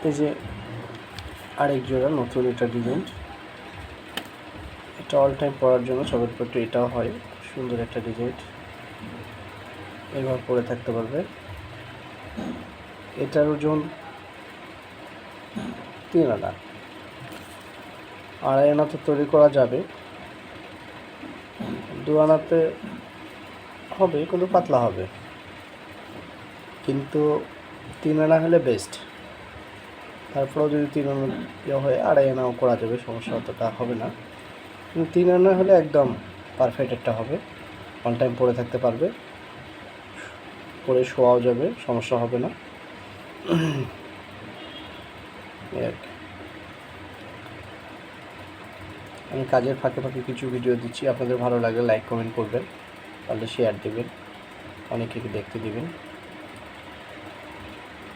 এই যে আরেক জোড়া নতুন এটা ডিজাইন, এটা অল টাইম পরার জন্য সবের পট্টি এটাও হয়, সুন্দর একটা ডিজাইন, এবার পরে থাকতে পারবে। এটার ওজন 3 আনা, 2.5 আনাতে তৈরি করা যাবে, 2 আনাতে হবে কিন্তু পাতলা হবে, কিন্তু 3 আনা হলে বেস্ট। তারপরেও যদি 3 আনা হয় 2.5 আনাও করা যাবে, সমস্যা অতটা হবে না, কিন্তু 3 আনা হলে একদম পারফেক্ট একটা হবে, অল টাইম পরে থাকতে পারবে, পরে শোয়াও যাবে, সমস্যা হবে না। আমি কাজের ফাঁকে ফাঁকে কিছু ভিডিও দিচ্ছি, আপনাদের ভালো লাগলে লাইক কমেন্ট করবেন, তাহলে শেয়ার দেবেন, অনেকে দেখতে দিবেন।